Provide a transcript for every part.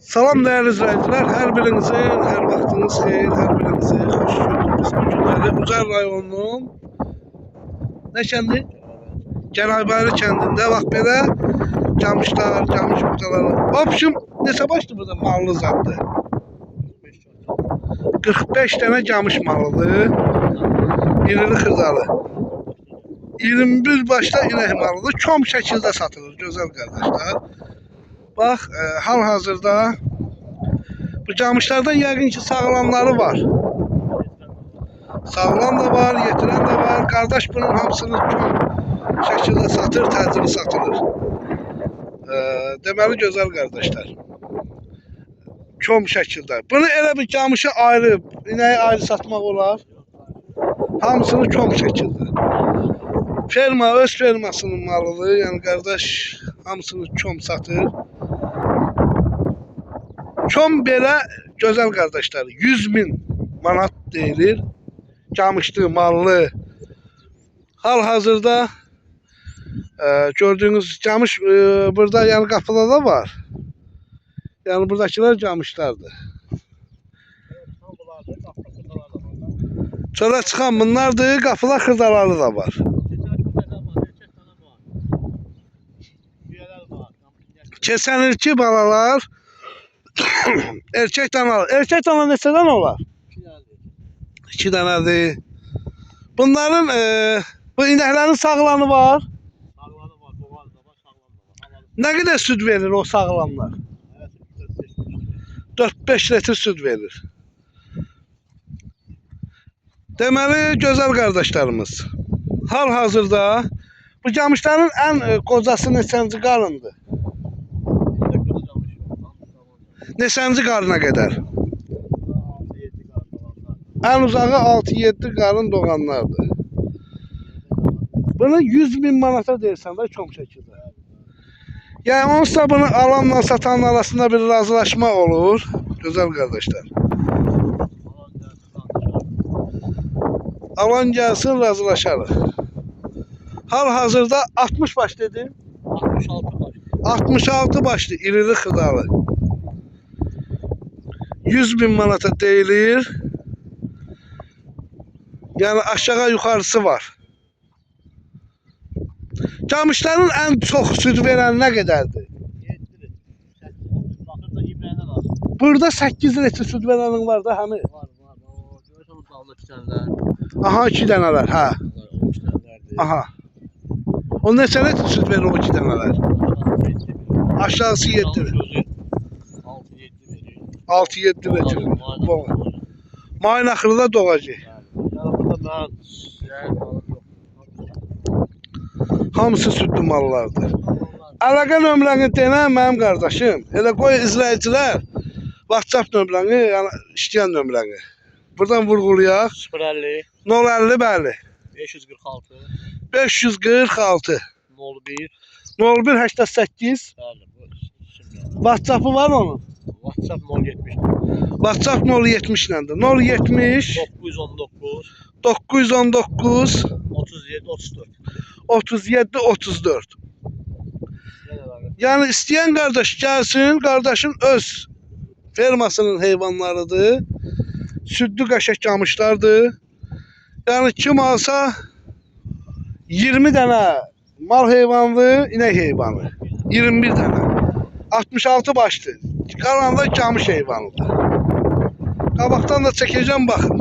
Salam değerli izleyiciler, her birinizin, her vaxtınız xeyir, her birinizi xoş gördük. Biz bu günləri Ucar rayonunun ne kəndi? Cənaybəli kəndində bax belə camışlar, camış budaları. Opşum neçə başdı burada mallı zaddır? 45 tane camış malıdır. İrili xırdalı. 21 başda inək malıdır. Çom şəkildə satılır gözəl qardaşlar. Bax, hal-hazırda bu camışlardan yəqin ki sağlamları var. Sağlam da var, yetiren de var. Kardeş bunun hamısını çom şəkildə satır, təcili satılır. Deməli gözəl qardaşlar. Çom şəkildə. Bunu elə bir camışı ayrı, inəyi ayrı satmaq olar. Hamısını çom şəkildə. Ferma öz fermasının malıdır. Yəni qardaş hamısını çom satır. Çom belə gözəl qardaşlar 100.000 manat deyilir. Camışlı, mallı. Hal-hazırda gördüğünüz camış burada yani qapıda da var. Yani buradakiler camışlardır. Çölə çıxan bunlardır, qapılar xırdaları da var. Keçənir ki balalar erkek danalar. Erkek dana neçədən olar? 2 dənədir. Bunların bu inəklərin sağlanı var. Sağlanı var, boğaz da var, sağlam da var. Ne kadar süt verir o sağlamlar? 4-5 litre süt verir. Deməli gözəl qardaşlarımız. Hal-hazırda bu camışların en qocası neçənci qarındır? Neçənci qarına qədər? En uzağı 6-7 qarın doğanlardır. Bunu 100.000 manata deyirsən də çom şəkildə. Yani onsuz bunu alanla satanın arasında bir razılaşma olur. Güzel kardeşler. Alan gelsin razılaşarıq. Hal-hazırda 60 baş dedim. 66 baş. 66 başlı irili xırdalı. 100.000 manata deyilir. Yani aşağı yukarısı var. Camışların en çok süt veren ne kadardır? 7 Bakırda İbrahim'e var. Burada 8 litre süt verenin var da hani. Var. O görürsən o dağda 2 dənələr. Aha 2 dənələr, hə. O 2 dənələrdir. Aha. O neçə litre süt verir o 2 dənələr? Aşağısı 7. 6-7 verir. 6-7 litre. Mayın axırında doğacaq. Yəni burada mən yəni balıq yox. Hamısı sütlü mallardır. Əlaqə nömrəni denən mənim qardaşım. Elə qoy izləyicilər WhatsApp nömrəni, yəni işləyən nömrəni. Buradan vurğulayaq. 050 050 bəli. 546 546 01 01 88. bəli bu şimdi. WhatsApp'ı var onun. WhatsApp 070 WhatsApp 070 nədir? 070 919 919 37 34. 37 34. Yani isteyen kardeş gelsin, kardeşin öz fermasının heyvanlarıdır. Sütlü qəşəng camışlardır. Yani kim alsa 20 tane mal heyvanlı, inek heyvanı. 21 tane. 66 başlı. Qalan da camış heyvanıdır. Qabaqdan da çəkəcəm baxın.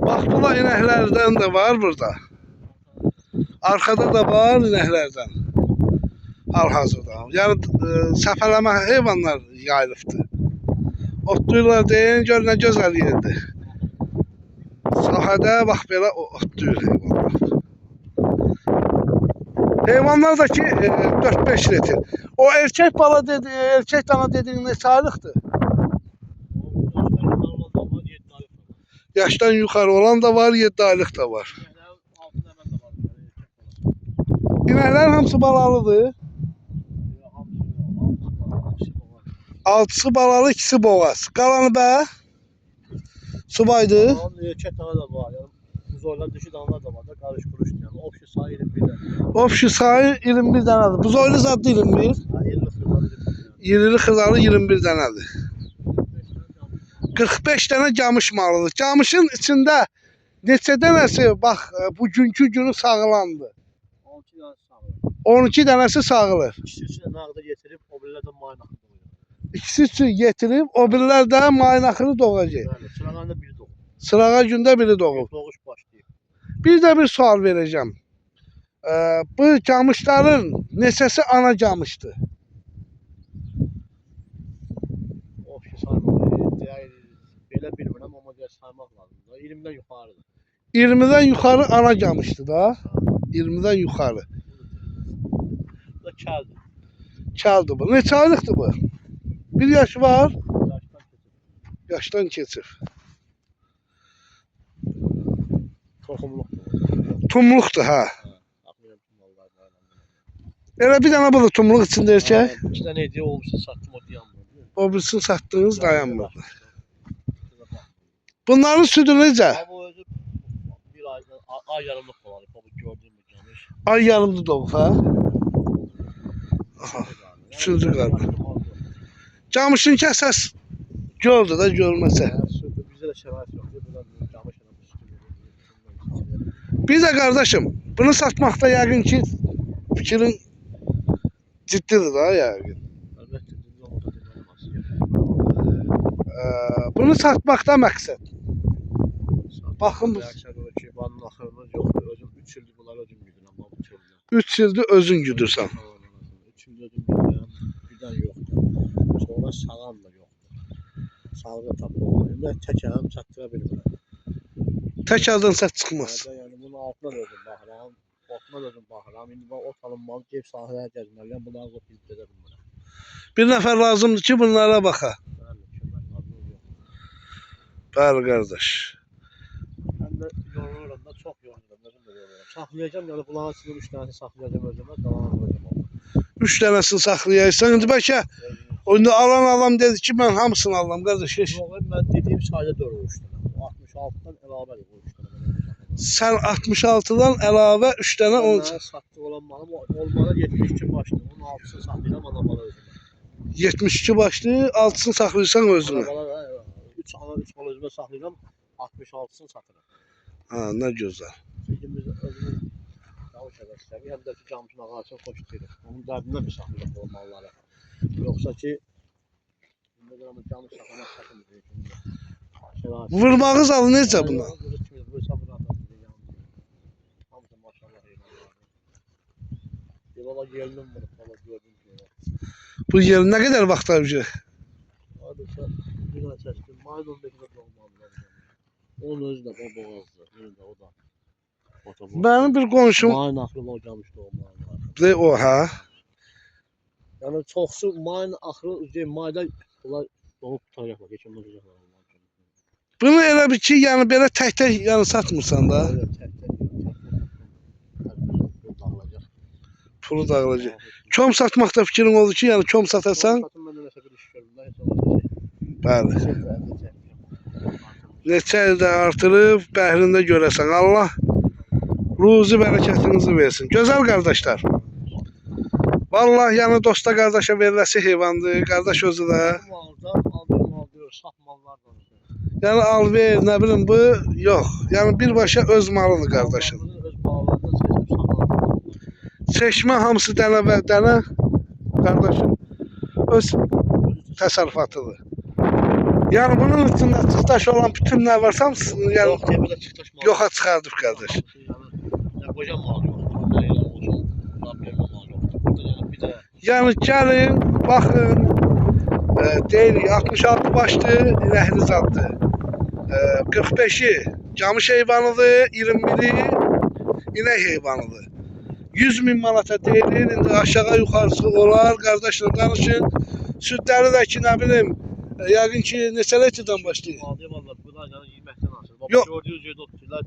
Bax bu da inəklərdən də var burada. Arkada da var inəklərdən. Hal-hazırda. Yəni səfərləmə heyvanlar yayılıbdır. Otluyurlar deyin, gör nə gözəl yerdir. Sahədə bax belə otluyur heyvanlar. Heyvanlar da ki 4-5 litre. O erkek bala dedi, erkek dana dediğin neçə aylıqdır? Yaşdan yukarı olan da var, 7 aylık da var. İnəklər hamısı balalıdır. 6'sı balalı, 2'si boğaz. Qalanı bə? Subaydı. Erkek dana da var. Yani buzorlar dişi danalar da var da karış kuruş yani. Opşu sayı 21 tane. Opşu sayı 21 dənədir. Buzoylu zadlı 21. Ha 50 xırdalı. İrili xırdalı 21 dənədir. 45 dənə camış malıdır. Camışın içində neçə dənəsi bax bugünkü günü sağlandı. 12 tane sağlam. 12 dənəsi sağılır. İkisi nağda getirip o birlerden mayın akıdı oluyor. İkisi üçün getirib, o birilər də mayın axırı doğacaq. Yani sırağında biri doğdu. Sırağa gündə biri doğub. Doğuş başlayıp. Bir də bir sual verəcəm. Bu camışların neçəsi ana camışdır? O şey saymak. Böyle bilmirəm ama diye saymak lazım. 20'den yukarıdır. 20'dən yuxarı ana camışdır da. 20'dən yuxarı. Bu da keldi. Çaldı bu. Neçə aylıqdır bu? Bir yaşı var. Yaştan kötü. Yaşdan keçir. Tohumluk. Tumluqdur ha. Akmıyorum tumullar. Elə bir dənə bu da tumluq içində erkək. İki tane hediye olmuşsa sattım o diyanmıyor. O birisini satdığınız dayanmır. Bunların südü necə? Ama özü bir ay yarımlık falan. Bu gördüğüm bir camış. Ay yarımda doğub ha. Aha. Sürdü qarnı. Camışın kəsəs gördü də görməsə. Bizde de şerait yok. Buradan camış adam Bir də qardaşım, bunu satmaqda yəqin ki fikrin ciddidir da yəqin. Elbette dünya orada dinlemez. Bunu satmaqda məqsəd. Baxın bu- Ki, vanın axırımız yoxdur. Özüm 3 ildir bunlar özüm güdürəm. Amma bu çöldə. 3 ildir özün güdürsən. 3 ildir özüm güdürəm. Güdən yoxdur. Sonra sağan da yoxdur. Sağda tapılır. Mən təkəm, çatdıra bilmirəm. Tək adınsa çıxmaz. Yəni bunun altına da özüm baxıram. Otuna da özüm baxıram. İndi mən ot alınmalı, gəlib sahələrə gəzməliyəm. Bunları da bilib gedə bilmirəm. Bir nəfər lazımdır ki bunlara baxa. Bəli, kömək lazım yox. Bəli qardaş. Mən də yoruluram da, çox yoruluram. Özüm də yoruluram. Saxlayacağım, yəni bunların içində 3 dənəsi saxlayacağım özümə, qalanı qoyacağım. 3 dənəsini saxlayırsan. İndi bəlkə indi alan adam dedi ki mən hamısını alıram qardaş. Heç. Yox, mən dediyim sayda 4 olmuşdu. 66-dan əlavə olmuşdu. Sən 66-dan əlavə 3 dənə Mən 10 satdıq olan malım olmalı 72 başlı. 16-sını saxlayıram anamalı özümə. 72 başlı 6'sını saxlayırsan özünə. Arabalar 3 ana 3 mal özümə saxlayıram. 66-sını satıram. Ha, nə gözəl. Çünki biz özümüz camış əvəzləri, həm də ki camışın ağacını xoş deyirik. Onun dərdindən bir saxlayırıq o malları. Yoxsa ki, indi camış saxlamaq çətindir. Vurmağı zalı necə buna? Hamısı maşallah eyvallah. Valla gelinim bunu falan gördüm ki. Bu yer nə qədər vaxt avcı? Hadi sen bir ay çəkdim. Mayın 15-də doğmalılar. Onun özü də o boğazdı. Özü də o da. Mənim bir qonşum Mayın axırında o gəlmiş doğmalılar. de o ha. Yəni çoxsu mayın axırı, mayda bunlar doğub tutaraqlar, keçən olacaqlar. Bunu elə bir ki, yəni belə tək-tək yəni satmırsan da. Pulu dağılacaq. Köm satmaqda fikrin oldu ki, yəni köm satasan, bəli. Neçə ildə artırıb, bəhrində görəsən. Allah ruzi bərəkətinizi versin. Gözəl qardaşlar. Vallahi yəni dosta qardaşa veriləsi heyvandır. Qardaş özü də. Yəni al ver, nə bilim bu yox. Yəni birbaşa öz malıdır qardaşın. Seçmə hamısı dənə və dənə qardaşın öz təsərrüfatıdır. Yəni bunun içində çıxdaş olan bütün nə varsa hamısını yəni yoxa çıxardıb qardaş. Yəni gəlin, baxın, deyirik 66 başlı inəkli zaddır. 45'i camış heyvanıdır, 21'i inek heyvanıdır. 100.000 manata deyilir, indi aşağı yuxarısı olar, qardaşla danışın. Südləri də ki, nə bilim, yəqin ki, neçə litrdən başlayır? Yok. Gördüğünüz yerdə otlayırlar,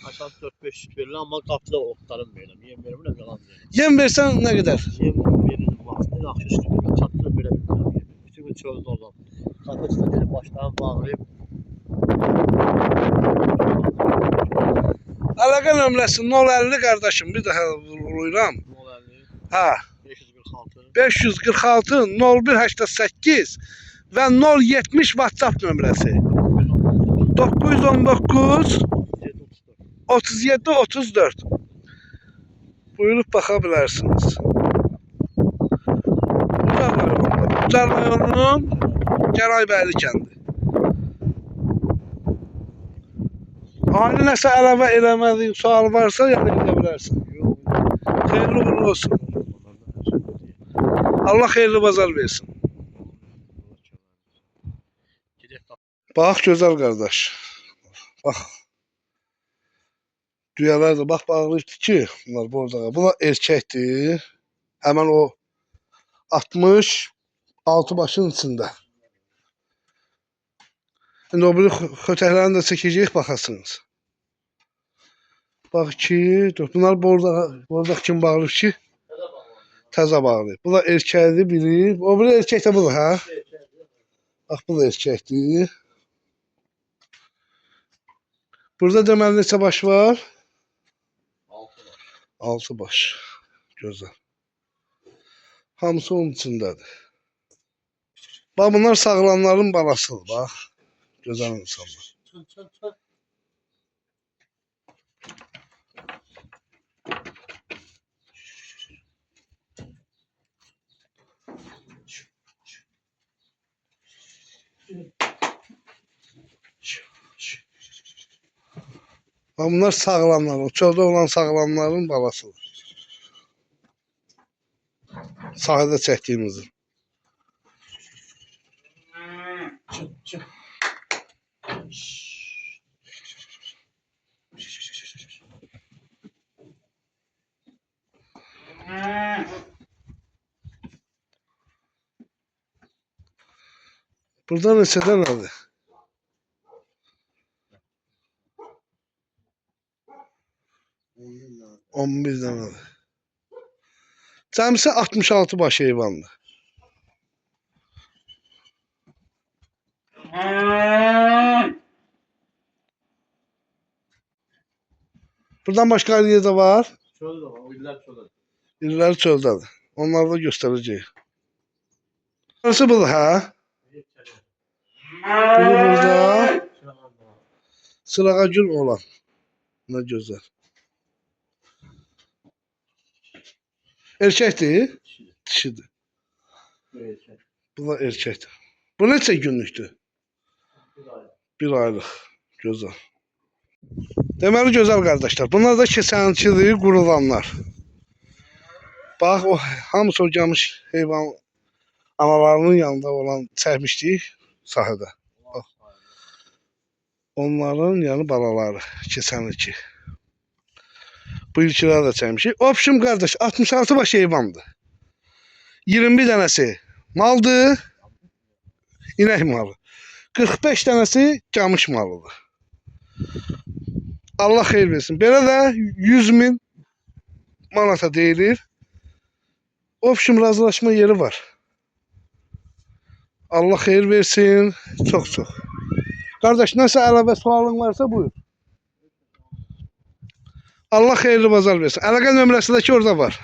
aşağı 4-5 süt verirlər, amma qapıda otlarım verirəm. Yem verirəm, yalan deyirəm. Yem versən nə qədər? Yem verirəm, vaxtında yaxşı süt verirəm, çatdırıb verə bilmirəm. Bütün gün çöldə olam. Qapı üstə gelib başlarını bağlayıb. Əlaqə nömrəsi 050 qardaşım, bir daha vuruyuram. 050 Ha, 546 546 0188 və 070 WhatsApp nömrəsi. 919 37 34. Buyurub baxa bilərsiniz. Ucar rayonunun Gəraybəyli kəndi. Aynı nəsə əlavə eləmədiyin sual varsa, yəni edə bilərsən. Xeyirli uğurlu olsun. Allah xeyirli bazar versin. Bax gözəl qardaş. Bax. Düyələr də bax bağlayıbdı ki, bunlar bordağa. Bunlar erkəkdir. Həmən o 66 başın içində. İndi o biri xötəklərini də çəkəcəyik, baxasınız. Bax ki, bunlar bordağa kim bağlayıb ki? Təzə bağlayıb. Bu da erkəkdir, biri. O biri erkək də budur, hə? Bax, bu da erkəkdir. Burada deməli neçə baş var? 6 baş. Gözəl. Hamısı onun içindədir. Bax, bunlar sağlamların balasıdır, bax. Gözəl insanlar. Bax, bunlar sağlamlar. O çöldə olan sağlamların balasıdır. Sahədə çəkdiyimizdir. Burada neçə dənədir? 11 dənədir. Cəmsi 66 baş heyvandır. Buradan başqa yer də var. Çöldə var, o illər çöldədir. İlləri çöldədir. Onları da göstərəcəyik. Burası budur, hə? Bunu burada sırağa gün olan. Ne gözəl. Erkəkdir? Dişidir. Bu da erkəkdir. Bu neçə günlükdür? 1 aylıq. Gözəl. Deməli gözəl qardaşlar. Bunlar da keçənkidir, qurulanlar. Bax, o hamısı o gəlmiş heyvan analarının yanında olan çəkmişdik sahədə. Bax. Onların yəni balaları keçən ilki. Bu ilkilər də çəkmişik. Opşum qardaş 66 baş heyvandır. 21 dənəsi maldır. İnək malı. 45 dənəsi camış malıdır. Allah xeyir versin. Belə də 100.000 manata deyilir. Opşum razılaşma yeri var. Allah xeyir versin. Çox. Qardaş, nəsə əlavə sualın varsa buyur. Allah xeyirli bazar versin. Əlaqə nömrəsi də ki orada var.